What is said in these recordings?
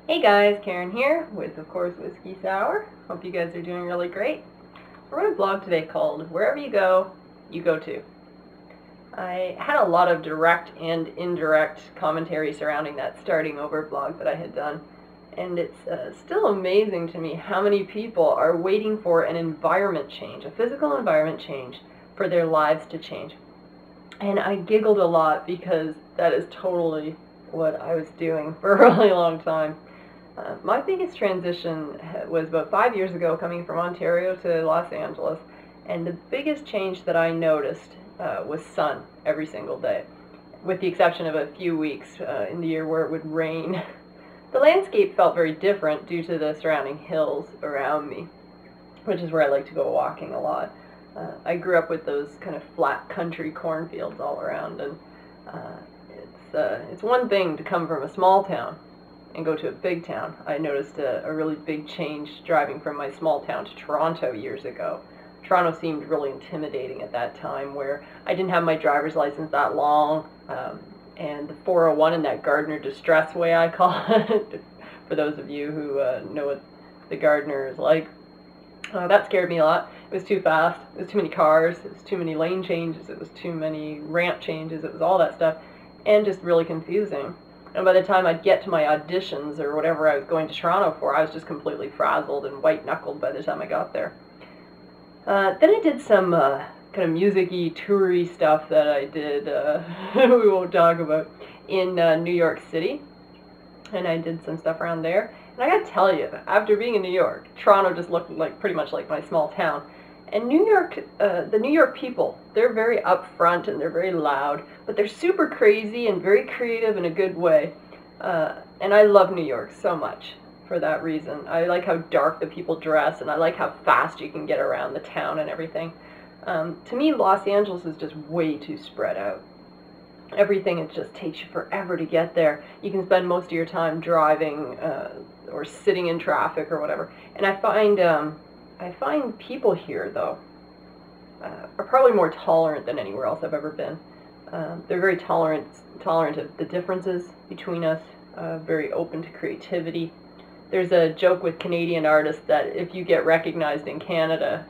Hey guys, Karen here with, of course, Whiskey Sour. Hope you guys are doing really great. I wrote a blog today called Wherever You Go To. I had a lot of direct and indirect commentary surrounding that starting over blog that I had done, and it's still amazing to me how many people are waiting for an environment change, a physical environment change, for their lives to change. And I giggled a lot because that is totally what I was doing for a really long time. My biggest transition was about 5 years ago, coming from Ontario to Los Angeles, and the biggest change that I noticed was sun every single day, with the exception of a few weeks in the year where it would rain. The landscape felt very different due to the surrounding hills around me, which is where I like to go walking a lot. I grew up with those kind of flat country cornfields all around, and it's one thing to come from a small town and go to a big town. I noticed a really big change driving from my small town to Toronto years ago. Toronto seemed really intimidating at that time, where I didn't have my driver's license that long, and the 401 in that Gardner distress way I call it, for those of you who know what the Gardner is like. That scared me a lot. It was too fast, it was too many cars, it was too many lane changes, it was too many ramp changes, it was all that stuff, and just really confusing. And by the time I'd get to my auditions or whatever I was going to Toronto for, I was just completely frazzled and white-knuckled by the time I got there. Then I did some kind of music-y, toury stuff that I did, we won't talk about, in New York City. And I did some stuff around there. And I gotta tell you, after being in New York, Toronto just looked like pretty much like my small town. And New York, the New York people, they're very upfront and they're very loud, but they're super crazy and very creative in a good way. And I love New York so much for that reason. I like how dark the people dress, and I like how fast you can get around the town and everything. To me, Los Angeles is just way too spread out. Everything, it just takes you forever to get there. You can spend most of your time driving or sitting in traffic or whatever. And I find people here, though, are probably more tolerant than anywhere else I've ever been. They're very tolerant of the differences between us, very open to creativity. There's a joke with Canadian artists that if you get recognized in Canada,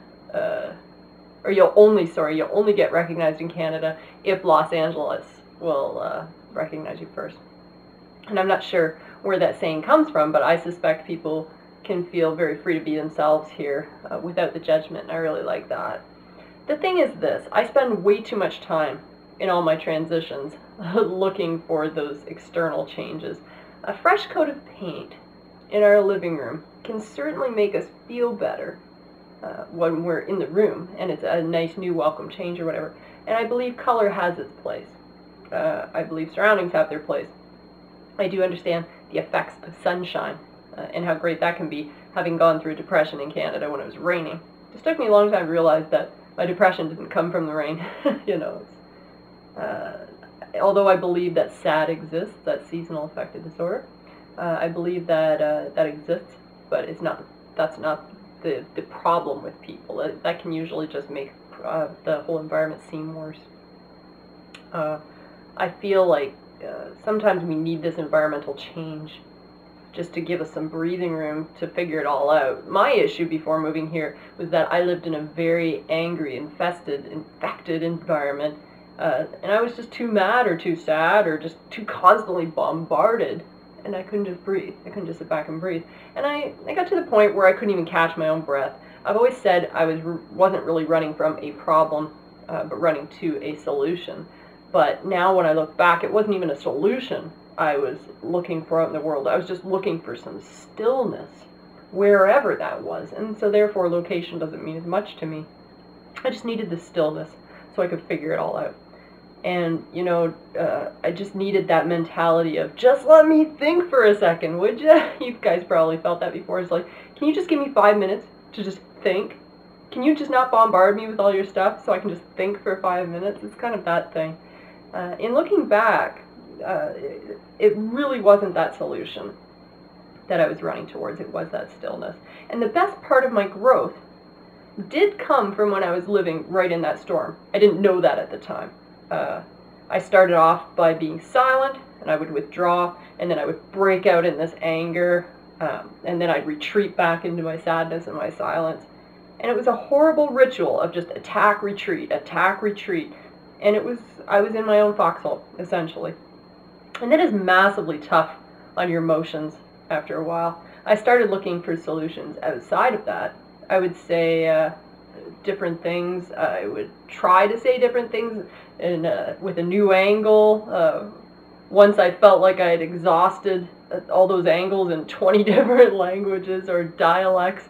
or you'll only get recognized in Canada if Los Angeles will recognize you first. And I'm not sure where that saying comes from, but I suspect people can feel very free to be themselves here without the judgment, and I really like that. The thing is this, I spend way too much time in all my transitions looking for those external changes. A fresh coat of paint in our living room can certainly make us feel better when we're in the room and it's a nice new welcome change or whatever. And I believe color has its place. I believe surroundings have their place. I do understand the effects of sunshine and how great that can be, having gone through a depression in Canada when it was raining. It just took me a long time to realize that my depression didn't come from the rain. You know, although I believe that SAD exists, that seasonal affective disorder, I believe that that exists, but that's not the problem with people. That can usually just make the whole environment seem worse. I feel like sometimes we need this environmental change just to give us some breathing room to figure it all out. My issue before moving here was that I lived in a very angry, infected environment, and I was just too mad or too sad or just too constantly bombarded, and I couldn't just breathe. I couldn't just sit back and breathe. And I got to the point where I couldn't even catch my own breath. I've always said I wasn't really running from a problem, but running to a solution. But now when I look back, it wasn't even a solution I was looking for out in the world. I was just looking for some stillness, wherever that was. And so therefore location doesn't mean as much to me. I just needed the stillness so I could figure it all out. And, you know, I just needed that mentality of, just let me think for a second, would you? You guys probably felt that before. It's like, can you just give me 5 minutes to just think? Can you just not bombard me with all your stuff so I can just think for 5 minutes? It's kind of that thing. In looking back, it really wasn't that solution that I was running towards. It was that stillness. And the best part of my growth did come from when I was living right in that storm. I didn't know that at the time. I started off by being silent, and I would withdraw, and then I would break out in this anger, and then I'd retreat back into my sadness and my silence. And it was a horrible ritual of just attack, retreat, and I was in my own foxhole, essentially. And that is massively tough on your emotions after a while. I started looking for solutions outside of that. I would say different things. I would try to say different things with a new angle. Once I felt like I had exhausted all those angles in 20 different languages or dialects,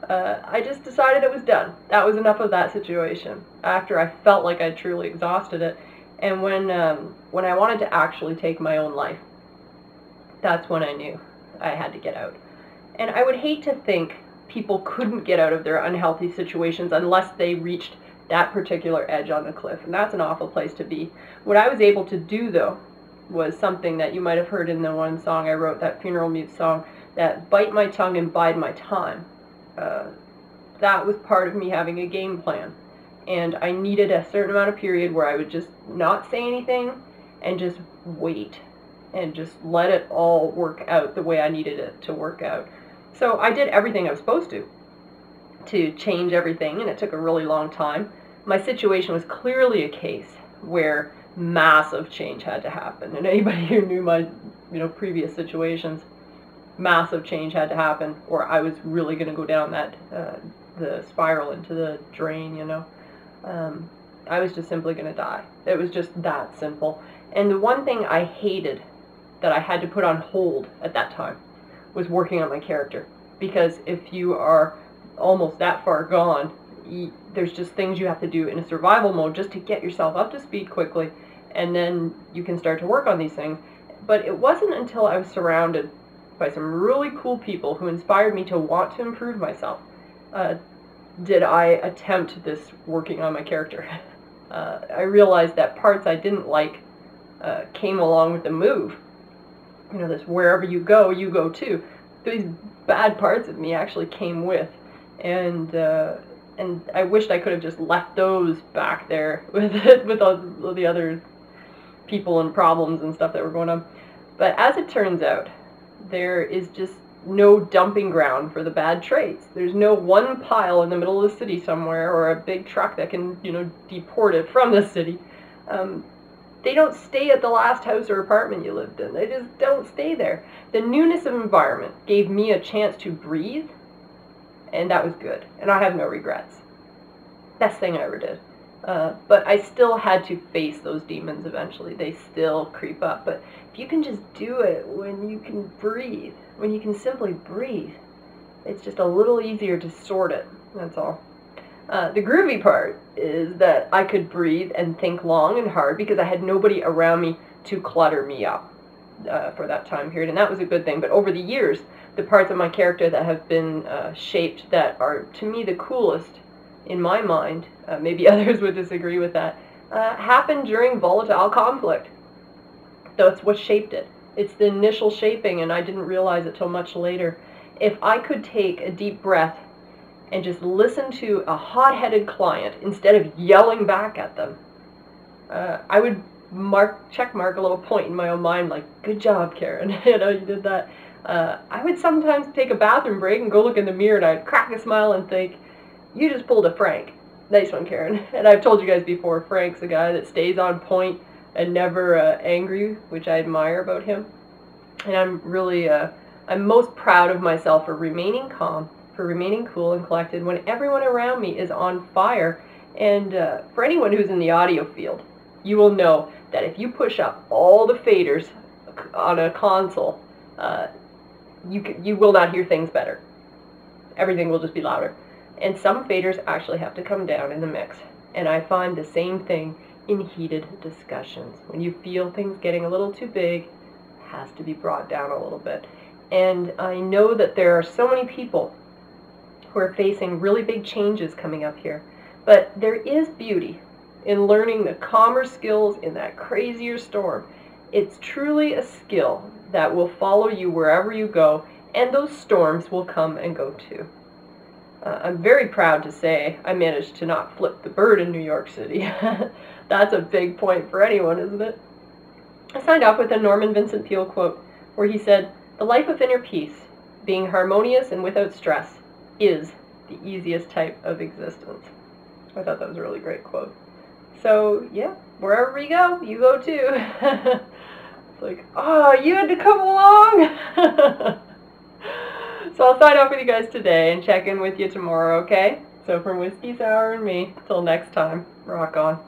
I just decided it was done. That was enough of that situation after I felt like I truly exhausted it. And when I wanted to actually take my own life, that's when I knew I had to get out. And I would hate to think people couldn't get out of their unhealthy situations unless they reached that particular edge on the cliff, and that's an awful place to be. What I was able to do, though, was something that you might have heard in the one song I wrote, that funeral mute song, that bite my tongue and bide my time. That was part of me having a game plan, and I needed a certain amount of period where I would just not say anything and just wait and just let it all work out the way I needed it to work out. So I did everything I was supposed to change everything, and it took a really long time. My situation was clearly a case where massive change had to happen, and anybody who knew my previous situations, massive change had to happen, or I was really going to go down that the spiral into the drain. I was just simply going to die. It was just that simple. And the one thing I hated that I had to put on hold at that time was working on my character, because if you are almost that far gone, there's just things you have to do in a survival mode just to get yourself up to speed quickly, and then you can start to work on these things. But it wasn't until I was surrounded by some really cool people who inspired me to want to improve myself did I attempt this working on my character. I realized that parts I didn't like came along with the move. This wherever you go too. These bad parts of me actually came with, and I wished I could have just left those back there with all the other people and problems and stuff that were going on. But as it turns out, there is just no dumping ground for the bad traits. There's no one pile in the middle of the city somewhere, or a big truck that can deport it from the city. They don't stay at the last house or apartment you lived in. They just don't stay there. The newness of environment gave me a chance to breathe, and that was good. And I have no regrets. Best thing I ever did. But I still had to face those demons eventually. They still creep up. But if you can just do it when you can breathe, when you can simply breathe, it's just a little easier to sort it. That's all. The groovy part is that I could breathe and think long and hard because I had nobody around me to clutter me up for that time period, and that was a good thing. But over the years, the parts of my character that have been shaped that are, to me, the coolest in my mind, maybe others would disagree with that, happened during volatile conflict. That's what shaped it. It's the initial shaping, and I didn't realize it till much later. If I could take a deep breath and just listen to a hot-headed client instead of yelling back at them, I would check mark a little point in my own mind, like, good job, Karen, you did that. I would sometimes take a bathroom break and go look in the mirror, and I'd crack a smile and think, you just pulled a Frank. Nice one, Karen. And I've told you guys before, Frank's a guy that stays on point and never angry, which I admire about him. And I'm really, I'm most proud of myself for remaining calm, for remaining cool and collected when everyone around me is on fire. And for anyone who's in the audio field, you will know that if you push up all the faders on a console, you will not hear things better. Everything will just be louder. And some faders actually have to come down in the mix. And I find the same thing in heated discussions. When you feel things getting a little too big, it has to be brought down a little bit. And I know that there are so many people who are facing really big changes coming up here. But there is beauty in learning the calmer skills in that crazier storm. It's truly a skill that will follow you wherever you go, and those storms will come and go too. I'm very proud to say I managed to not flip the bird in New York City. That's a big point for anyone, isn't it? I signed off with a Norman Vincent Peale quote where he said, "The life of inner peace, being harmonious and without stress, is the easiest type of existence." I thought that was a really great quote. So, yeah, wherever you go too. It's like, oh, you had to come along! So I'll sign off with you guys today and check in with you tomorrow, okay? So from Whiskey Sour and me, till next time, rock on.